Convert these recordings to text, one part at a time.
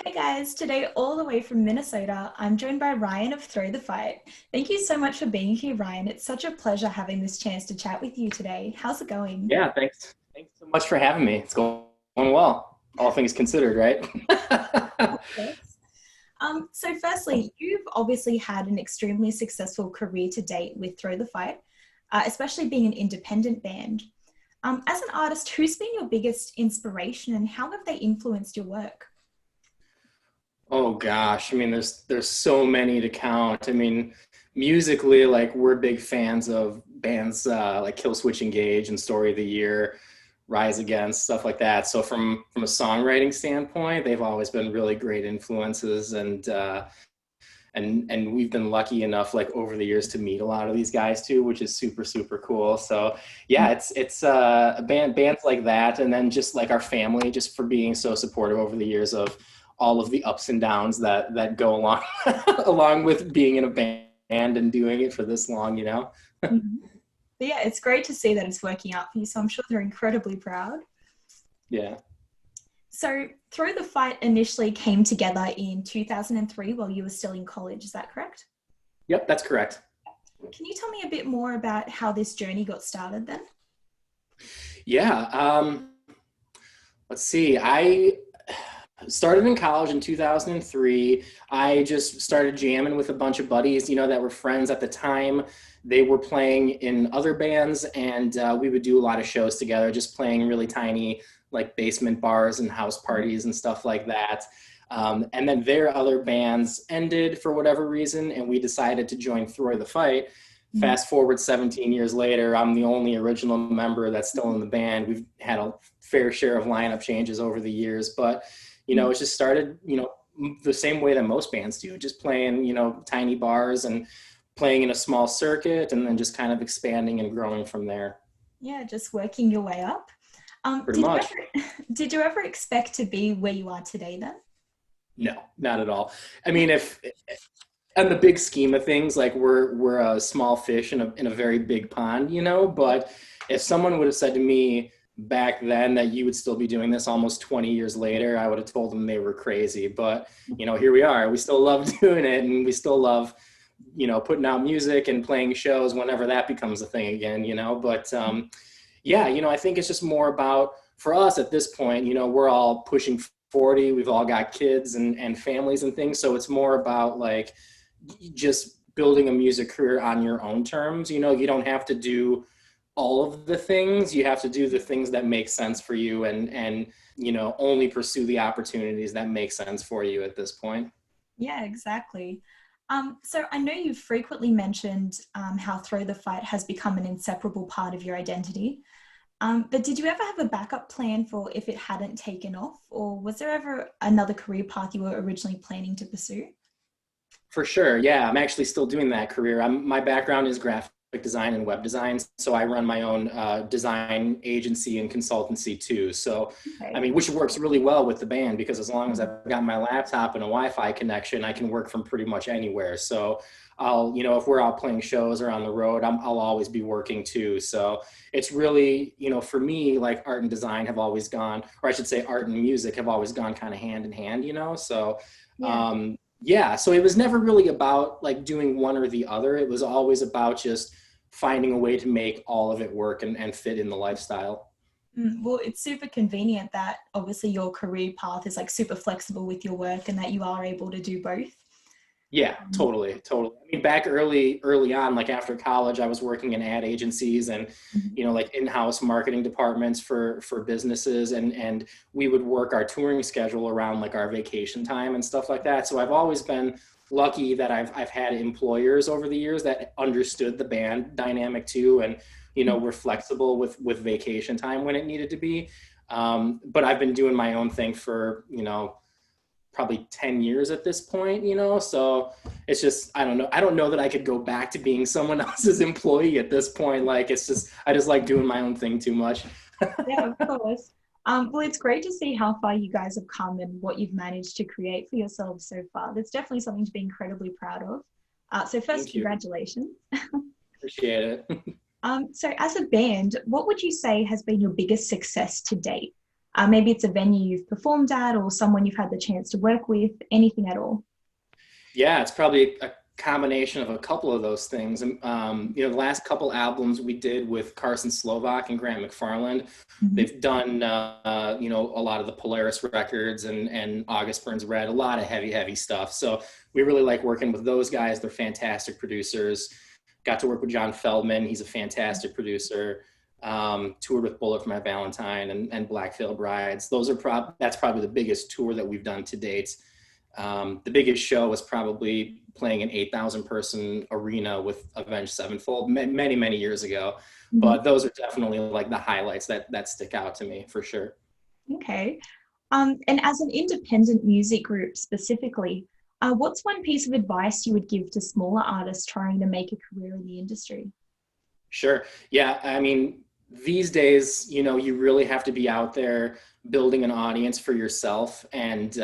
Hey guys, today all the way from Minnesota, I'm joined by Ryan of Throw the Fight. Thank you so much for being here, Ryan. It's such a pleasure having this chance to chat with you today. How's it going? Yeah, thanks. Thanks so much for having me. It's going well, all things considered, right? Of course. So firstly, you've obviously had an extremely successful career to date with Throw the Fight, especially being an independent band. As an artist, who's been your biggest inspiration and how have they influenced your work? Oh gosh, I mean, there's so many to count. I mean, musically, like we're big fans of bands like Killswitch Engage and Story of the Year, Rise Against, stuff like that. So from a songwriting standpoint, they've always been really great influences, and we've been lucky enough like over the years to meet a lot of these guys too, which is super cool. So yeah, it's a bands like that, and then just like our family, just for being so supportive over the years of all of the ups and downs that go along along with being in a band and doing it for this long. Mhm. But yeah, it's great to see that it's working out for you. So I'm sure they're incredibly proud. Yeah. So, Throw the Fight initially came together in 2003 while you were still in college, is that correct? Yep, that's correct. Can you tell me a bit more about how this journey got started then? Yeah. Let's see. I started in college in 2003. I just started jamming with a bunch of buddies, that were friends at the time. They were playing in other bands, and we would do a lot of shows together, just playing really tiny, like basement bars and house parties and stuff like that. And then their other bands ended for whatever reason, and we decided to join Throw the Fight. Mhm. Fast forward 17 years later, I'm the only original member that's still in the band. We've had a fair share of lineup changes over the years, but it's just started, the same way that most bands do, just playing, tiny bars and playing in a small circuit and then just kind of expanding and growing from there. Yeah, just working your way up. Pretty Did you much. ever did you ever expect to be where you are today then? No, not at all. I mean, if on the big scheme of things, like we're a small fish in a very big pond, but if someone would have said to me back then that you would still be doing this almost 20 years later, I would have told them they were crazy. But here we are. We still love doing it, and we still love putting out music and playing shows whenever that becomes a thing again. But yeah, I think it's just more about, for us at this point, we're all pushing 40. We've all got kids and families and things, so it's more about like just building a music career on your own terms. You don't have to do all of the things. You have to do the things that make sense for you, and only pursue the opportunities that make sense for you at this point. Yeah, exactly. So I know you've frequently mentioned how Throw the Fight has become an inseparable part of your identity. But did you ever have a backup plan for if it hadn't taken off, or was there ever another career path you were originally planning to pursue? For sure. Yeah, I'm actually still doing that career. My background is graphic design and web design, so I run my own design agency and consultancy too. So, I Okay. mean, which works really well with the band, because as long as I've got my laptop and a Wi-Fi connection, I can work from pretty much anywhere. So, if we're out playing shows or on the road, I'll always be working too. So it's really, for me, like art and design have always gone, or I should say, art and music have always gone kind of hand in hand. So Yeah. yeah, so it was never really about like doing one or the other. It was always about just finding a way to make all of it work and fit in the lifestyle. Well, it's super convenient that obviously your career path is like super flexible with your work and that you are able to do both. Yeah, Um, totally. I mean, back early on, like after college, I was working in ad agencies and, mhm. like in-house marketing departments for businesses, and we would work our touring schedule around like our vacation time and stuff like that. So I've always been lucky that I've had employers over the years that understood the band dynamic too, and were flexible with vacation time when it needed to be. But I've been doing my own thing for probably 10 years at this point. So it's just, I don't know that I could go back to being someone else's employee at this point. Like, it's just, I just like doing my own thing too much. Yeah, of course. Well, it's great to see how far you guys have come and what you've managed to create for yourselves so far. That's definitely something to be incredibly proud of. So first, Thank you. congratulations. Appreciate it. So as a band, what would you say has been your biggest success to date? Maybe it's a venue you've performed at or someone you've had the chance to work with, anything at all. Yeah, it's probably a combination of a couple of those things. The last couple albums we did with Carson Slovak and Grant McFarland, Mm-hmm. they've done, a lot of the Polaris records and August Burns Red, a lot of heavy stuff. So we really like working with those guys. They're fantastic producers. Got to work with John Feldman. He's a fantastic producer. Toured with Bullet for My Valentine and Black Veil Brides. That's probably the biggest tour that we've done to date. The biggest show was probably playing an 8,000 person arena with Avenged Sevenfold many years ago. Mm-hmm. But those are definitely like the highlights that stick out to me for sure. Okay. And as an independent music group specifically, what's one piece of advice you would give to smaller artists trying to make a career in the industry? Sure. Yeah. I mean, these days, you really have to be out there building an audience for yourself. And,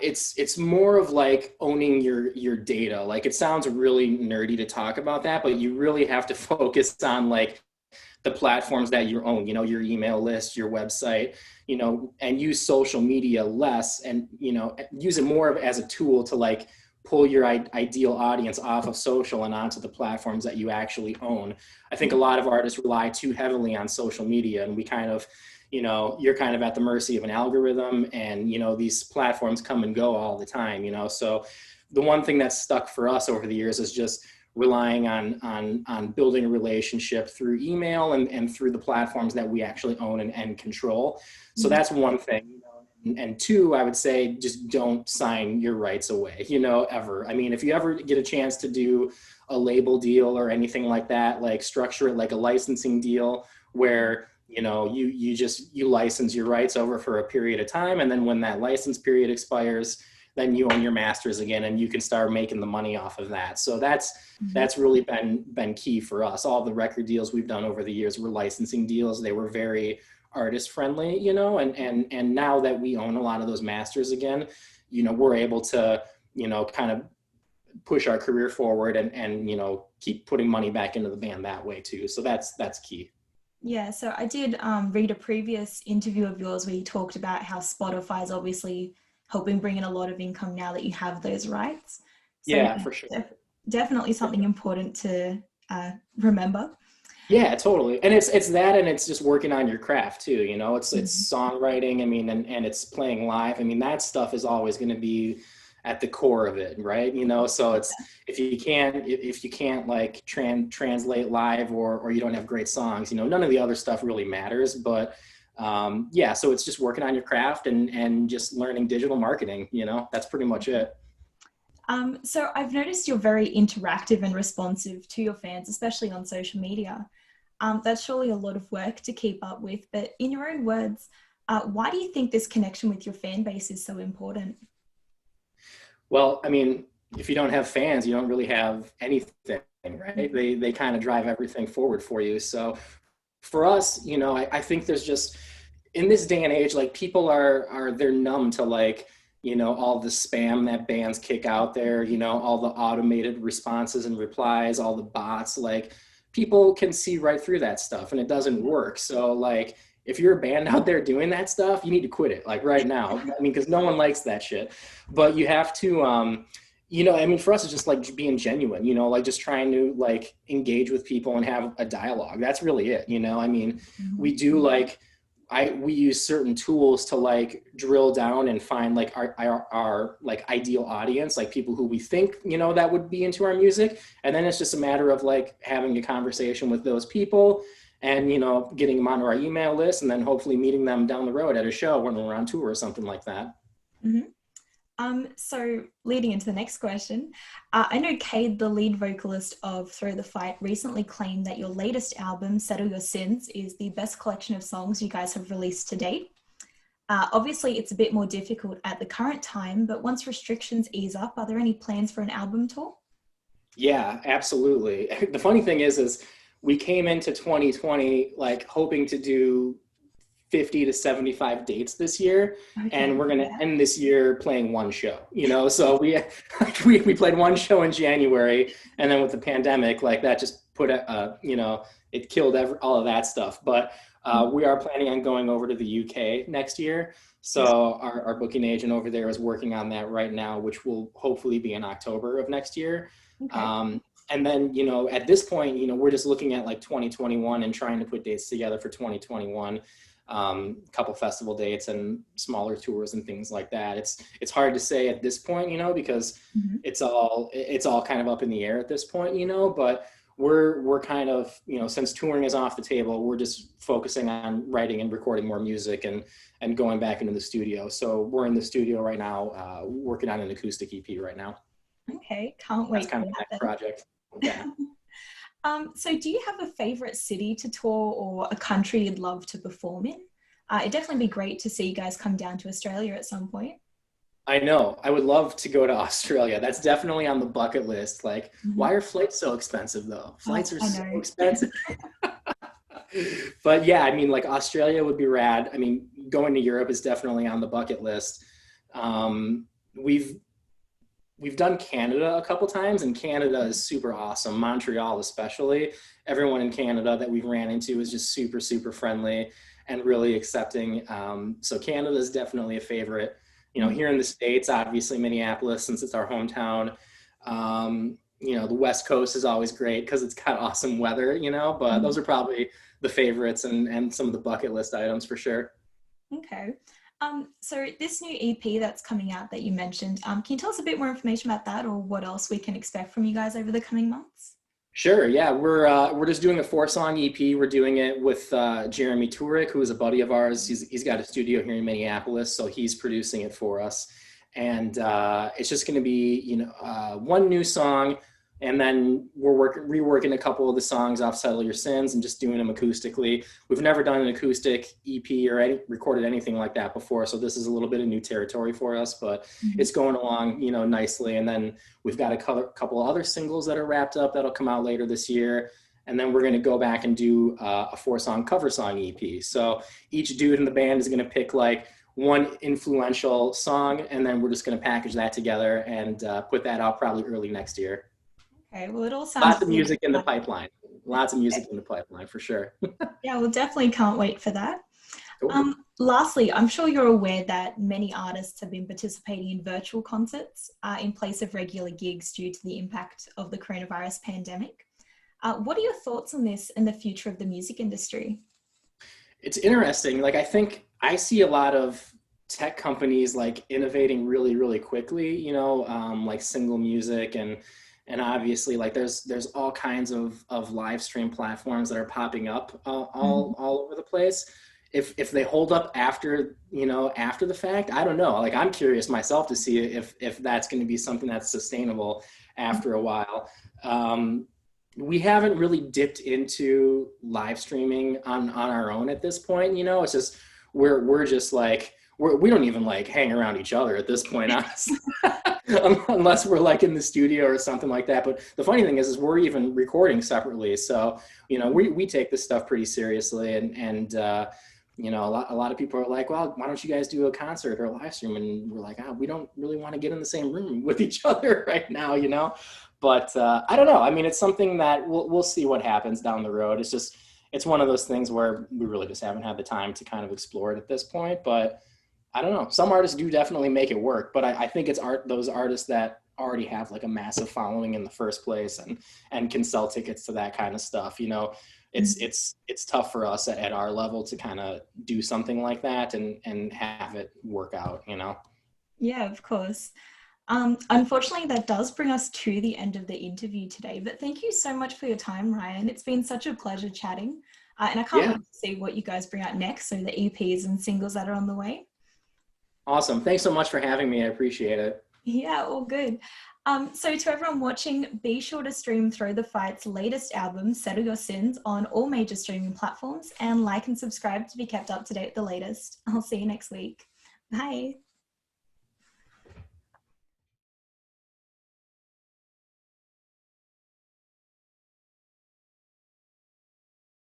it's more of like owning your data. Like, it sounds really nerdy to talk about that, but you really have to focus on like the platforms that you own, your email list, your website, and use social media less and, use it more as a tool to like pull your ideal audience off of social and onto the platforms that you actually own. I think a lot of artists rely too heavily on social media, and we kind of, you're kind of at the mercy of an algorithm, and, these platforms come and go all the time, so the one thing that's stuck for us over the years is just relying on building a relationship through email and through the platforms that we actually own and control. So that's one thing. And two, I would say just don't sign your rights away, ever. I mean, if you ever get a chance to do a label deal or anything like that, like structure it like a licensing deal where, you license your rights over for a period of time. And then when that license period expires, then you own your masters again and you can start making the money off of that. So that's really been key for us. All the record deals we've done over the years were licensing deals. They were very artist friendly, and now that we own a lot of those masters again, we're able to, kind of push our career forward and keep putting money back into the band that way too. So that's key. Yeah, so I did read a previous interview of yours where you talked about how Spotify is obviously helping bring in a lot of income now that you have those rights. So Yeah, for sure. Definitely something important to remember. Yeah, totally. And it's that, and it's just working on your craft too, it's songwriting. I mean, and it's playing live. I mean, that stuff is always going to be at the core of it, right? So it's, if you can't like translate live or you don't have great songs, none of the other stuff really matters. But so it's just working on your craft and just learning digital marketing, that's pretty much it. So I've noticed you're very interactive and responsive to your fans, especially on social media. That's surely a lot of work to keep up with, but in your own words, why do you think this connection with your fan base is so important? Well, I mean, if you don't have fans, you don't really have anything, right? They kind of drive everything forward for you. So for us, I think there's just, in this day and age, like people they're numb to like, all the spam that bands kick out there, all the automated responses and replies, all the bots, like people can see right through that stuff and it doesn't work. So like, if you're a band out there doing that stuff, you need to quit it like right now. I mean, because no one likes that shit, but you have to, for us, it's just like being genuine, like just trying to like engage with people and have a dialogue. That's really it. We do like, we use certain tools to like drill down and find like our like ideal audience, like people who we think, that would be into our music. And then it's just a matter of like having a conversation with those people and, getting them onto our email list and then hopefully meeting them down the road at a show when we're on tour or something like that. Mm-hmm. So leading into the next question, I know Cade, the lead vocalist of Throw the Fight, recently claimed that your latest album, Settle Your Sins, is the best collection of songs you guys have released to date. Obviously, it's a bit more difficult at the current time, but once restrictions ease up, are there any plans for an album tour? Yeah, absolutely. The funny thing is we came into 2020 like hoping to do 50 to 75 dates this year. Okay. And we're going to end this year playing one show, so we played one show in January, and then with the pandemic, like that just put it killed all of that stuff. But we are planning on going over to the UK next year. Yeah. So our booking agent over there is working on that right now, which will hopefully be in October of next year. Okay. And then, at this point, we're just looking at like 2021 and trying to put dates together for 2021, couple festival dates and smaller tours and things like that. It's hard to say at this point, because Mm-hmm. it's all kind of up in the air at this point, but we're kind of, since touring is off the table, we're just focusing on writing and recording more music and going back into the studio. So we're in the studio right now, working on an acoustic EP right now. Okay, can't That's wait kind for of the that next then. project. Yeah. So do you have a favorite city to tour or a country you'd love to perform in? It'd definitely be great to see you guys come down to Australia at some point. I know. I would love to go to Australia. That's definitely on the bucket list. Like, Mhm. why are flights so expensive though? Flights are I so know. expensive. But yeah, I mean, like Australia would be rad. I mean, going to Europe is definitely on the bucket list. Um, we've we've done Canada a couple times, and Canada is super awesome. Montreal, especially. Everyone in Canada that we've ran into is just super, super friendly and really accepting. So Canada is definitely a favorite. Mhm. Here in the States, obviously Minneapolis, since it's our hometown. The West Coast is always great because it's got awesome weather, but those Mhm. are probably the favorites and some of the bucket list items for sure. Okay. So this new EP that's coming out that you mentioned, can you tell us a bit more information about that or what else we can expect from you guys over the coming months? Sure. Yeah, we're just doing a 4-song EP. We're doing it with Jeremy Turek, who is a buddy of ours. He's got a studio here in Minneapolis, so he's producing it for us. And it's just going to be one new song, and then we're reworking a couple of the songs off "Settle Your Sins" and just doing them acoustically. We've never done an acoustic EP or recorded anything like that before, so this is a little bit of new territory for us. But Mhm. it's going along, nicely. And then we've got a couple of other singles that are wrapped up that'll come out later this year. And then we're going to go back and do a 4-song cover song EP. So each dude in the band is going to pick like one influential song, and then we're just going to package that together and put that out probably early next year. Okay, well, it all sounds Lots of really music in the exciting. pipeline. Lots of music in the pipeline for sure. Yeah, we'll definitely can't wait for that. Cool. Lastly, I'm sure you're aware that many artists have been participating in virtual concerts in place of regular gigs due to the impact of the coronavirus pandemic. What are your thoughts on this and the future of the music industry? It's interesting. Like, I think I see a lot of tech companies like innovating really, really quickly, like single music and obviously like there's all kinds of live stream platforms that are popping up Mhm. all over the place. If they hold up after after the fact, I don't know. Like, I'm curious myself to see if that's going to be something that's sustainable after a while. We haven't really dipped into live streaming on our own at this point. It's just we're just like we don't even like hang around each other at this point, honestly. Unless we're like in the studio or something like that. But the funny thing is we're even recording separately. So, we take this stuff pretty seriously, and a lot of people are like, well, why don't you guys do a concert or a live stream? And we're like, we don't really want to get in the same room with each other right now. But I don't know. I mean, it's something that we'll see what happens down the road. It's one of those things where we really just haven't had the time to kind of explore it at this point. But I don't know. Some artists do definitely make it work, but I think it's those artists that already have like a massive following in the first place and can sell tickets to that kind of stuff. It's tough for us at our level to kind of do something like that and have it work out. Yeah, of course. Unfortunately, that does bring us to the end of the interview today, but thank you so much for your time, Ryan. It's been such a pleasure chatting, and I can't Yeah. wait to see what you guys bring out next, so the EPs and singles that are on the way. Awesome. Thanks so much for having me. I appreciate it. Yeah, all good. So to everyone watching, be sure to stream Throw the Fight's latest album, Settle Your Sins, on all major streaming platforms, and like and subscribe to be kept up to date with the latest. I'll see you next week. Bye.